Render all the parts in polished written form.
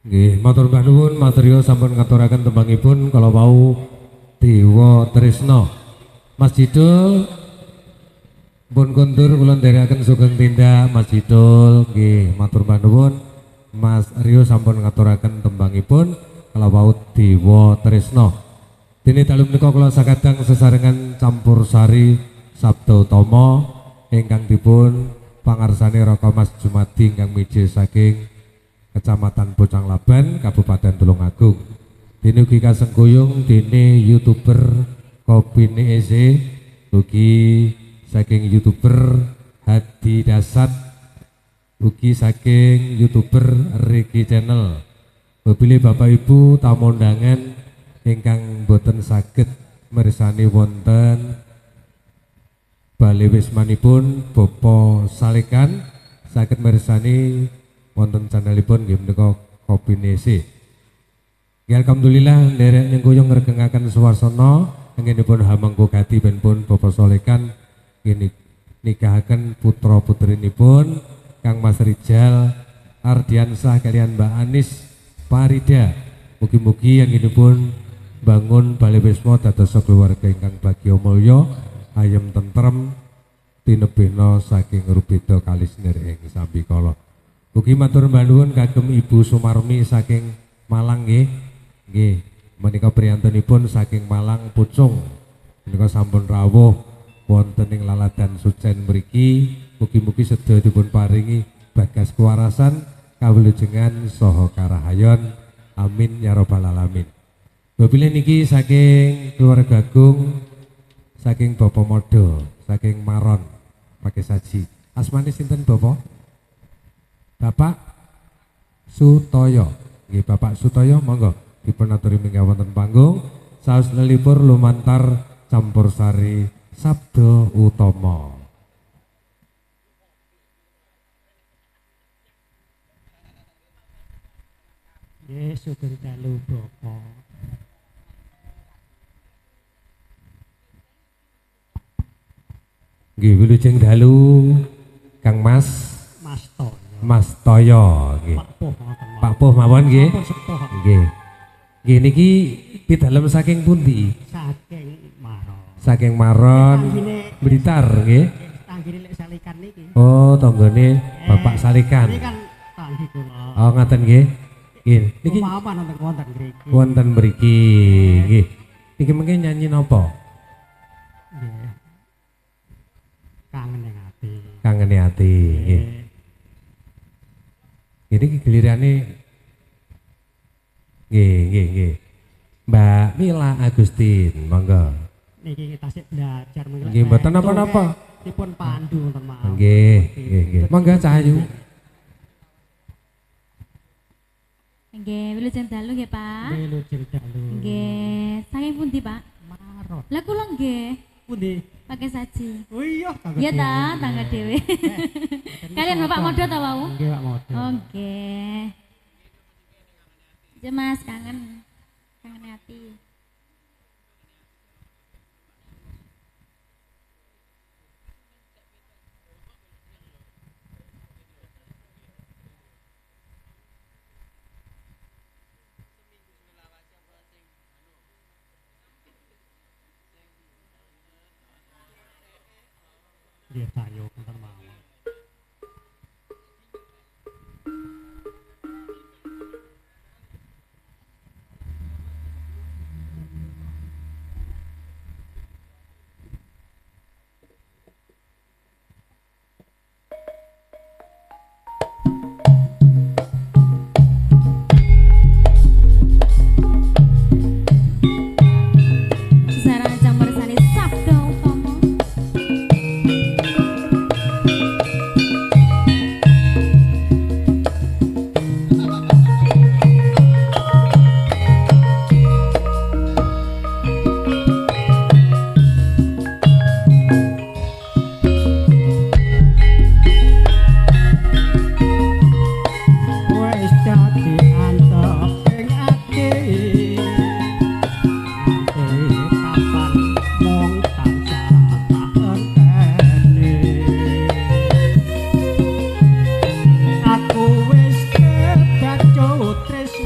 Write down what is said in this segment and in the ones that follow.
Nggih, matur nuwun material sampun ngaturaken tembangipun kala wau Dewa Tresna. Mas Jidul pun kuntur kula nderekaken sugeng tindak Mas Jidul nggih matur nuwun. Mas Rio sampun ngaturaken tembangipun kala wau Dewa Tresna. Dene dalu menika kula sakadang sesarengan campur sari Sabda Utama ingkang dipun pangarsane Raka Mas Jumadi ingkang miji saking Kecamatan Bocang Laban, Kabupaten Tulungagung. Dene ugi kasengkuyung dene YouTuber Kopine Eze, ugi saking YouTuber Hadi Dasat, ugi saking YouTuber Riki Channel. Mobile Bapak Ibu tamu undangan ingkang boten saged mirsani wonten bale wismanipun Bopo Salekan saged mirsani wonten channelipun nggih menika Kopinese. Alhamdulillah nderek nyengkuyung ngregengaken swasana anggenipun hamengku gati benpun Bopo Salekan nikahaken putra putrinipun Kang Mas Rijal Ardiansah kalian Mbak Anis Parida. Mugi-mugi anggenipun bangun bale wisma dados keluarga ingkang bagya mulya ayem tentrem tinebihna saking rubeda kalisnir ing sambikala. Ugi matur nuwun kagem Ibu Sumarmi saking Malang nggih. Nggih, menika priyantunipun saking Malang Pucung. Menika sampun rawuh wonten ing laladan Sucen mriki. Mugi-mugi sedaya dipun paringi bagas kewarasan, kawilujengan saha karahayon. Amin ya rabbal alamin. Bapile niki saking keluarga Agung, saking Bapak Modo, saking Maron, pakai saji. Asmane sinten Bapak? Bapak Sutoyo. Nggih Bapak Sutoyo monggo dipun aturi minggah wonten panggung. Saos lelipur lumantar campur sari Sabda Utama. Nggih sugeng dalu Bapak. Nggih wilujeng dalu Kang Mas Toyo. Mas Toyo nggih. Pak Puh mawon nggih. Nggih. Nggih niki pidalem saking pundi? Saking Maron. Saking Maron Blitar nggih. Tanggine lek Salikan niki. Oh, tanggane Bapak Salikan. Ini kan tanggi kula. Oh, ngaten nggih. Nggih. Niki Paman wonten mriki. wonten mriki nggih. Niki mengke nyanyi napa? Nggih. Kangen ning ati. Kangene ati nggih. Ini gilirane nggih. Mbak Mila Agustin, monggo. Niki kita sik belajar mengko. Nggih mboten napa-napa. Dipun pandu wonten mawon. Nggih. Monggo Cahayu. Nggih, wilujeng dalu nggih, Pak. Wilujeng dalu. Nggih, saking pundi, Pak? Maron. Lah kula nggih Pundi? pakai saji. Oh iya, Iya ta, tangga dhewe. Kalian Bapak Modo ta wau? Nggih, Pak Modo. Oh, nggih. Mas kangen hati. Nggih, sayo wonten mawon. Sarang campur sari Sabda Utama. Wis dadi antep ing ati. Nganti kapan mung tansah tak enteni. Aku wis kedacut tresno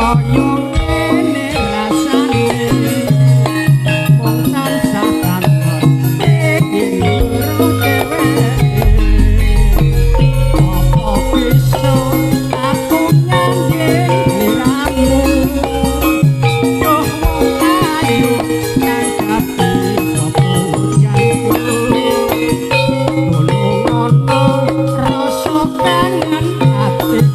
kaya ngene rasane wong tansah kangen iki roh dheweke apa bisa aku nyanggen liramu yo wong ayu kang kabeh pepujanku tulung ana rasa kangen atiku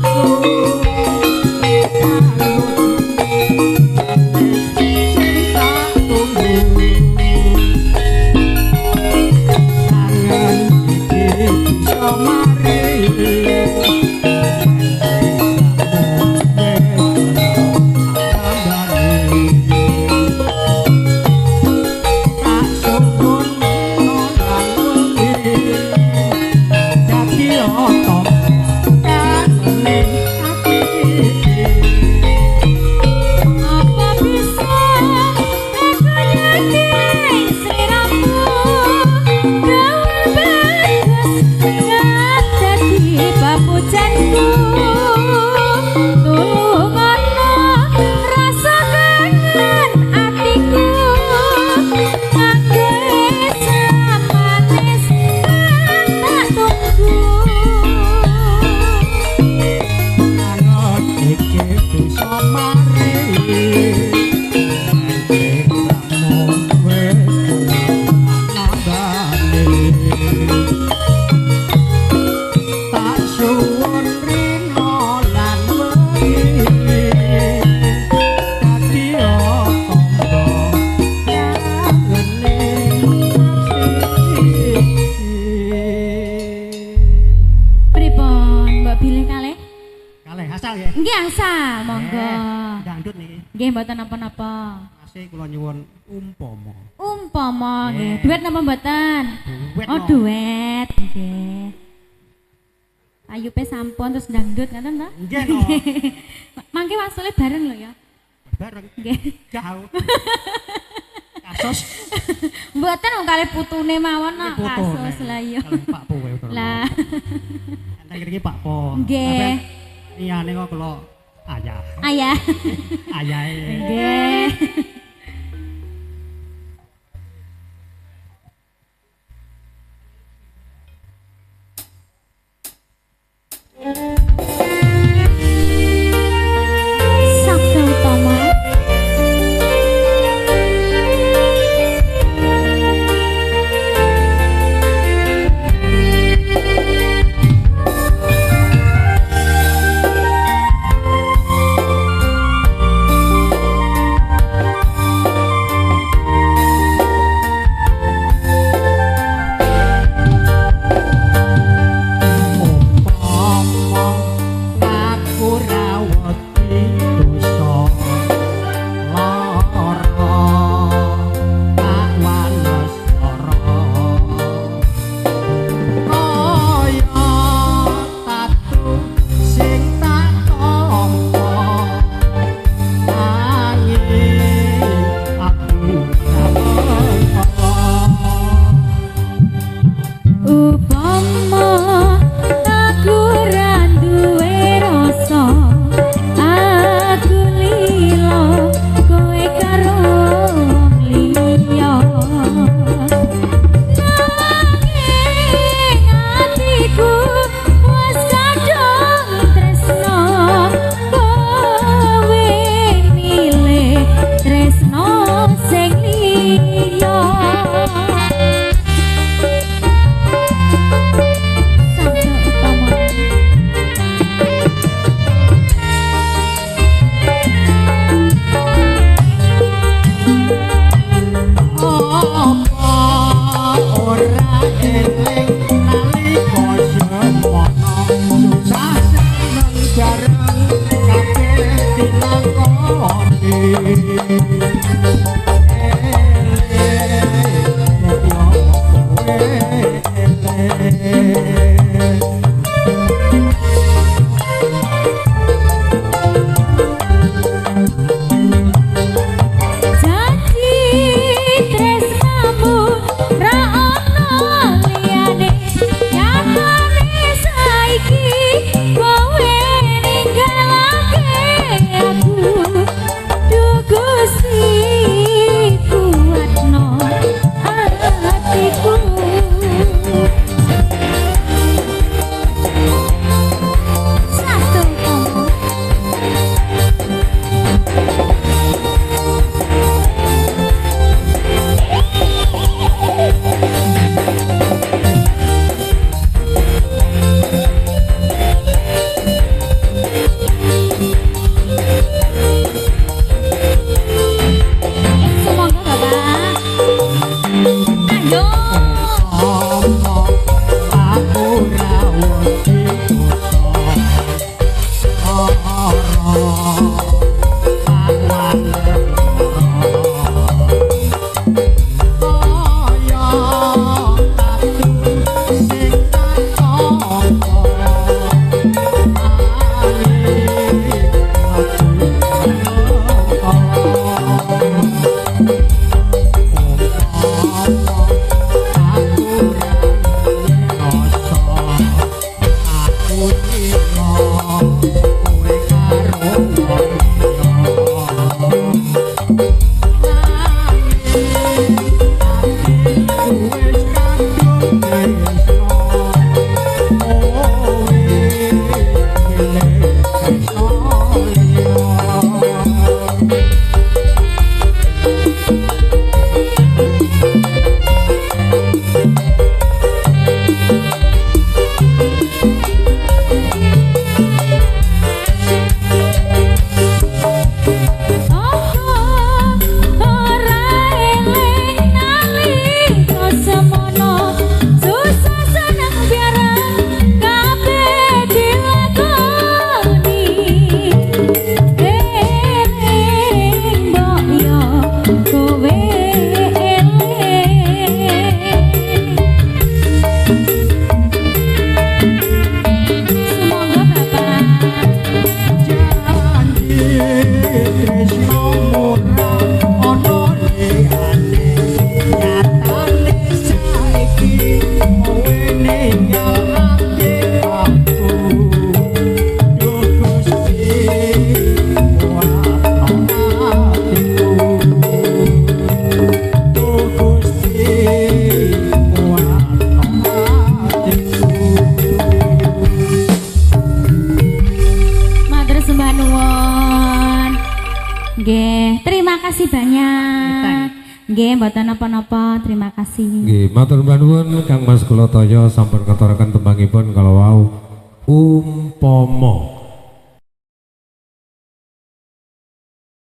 Apa bisa aku nyanyi sliramu gaul bagus ngadati papujanku tulung ana rasa kangen atiku ngangge samanis tak tunggu angot iki bisa mari ramu wis nambane tak suwun rino lan wengi dadi tangga kangene pripun Mbak Bilih kalih kalih asal ya nggih asal monggo dangdut niki nggih mboten napa-napa masih kula nyuwun umpama umpama nggih Nggih. duet napa mboten duet oh no. duet nggih ayupe sampun terus dangdut ngoten to nggih no mangke wasule bareng lho ya bareng nggih jauh kasus mboten wong kalih putune mawon no Iki foto, kasus Nek. lah iya Kalih Pak Po ya terus. lah Enten iki Pak Po. Nggih. Liyane kok kula ayah. ayah Ayahe. nggih Sabda utama Nggih, terima kasih banyak. Nggih, mboten napa-napa, terima kasih. Nggih, matur nuwun Kang Mas kula toya sampun ngaturaken tembangipun kalau wau umpama.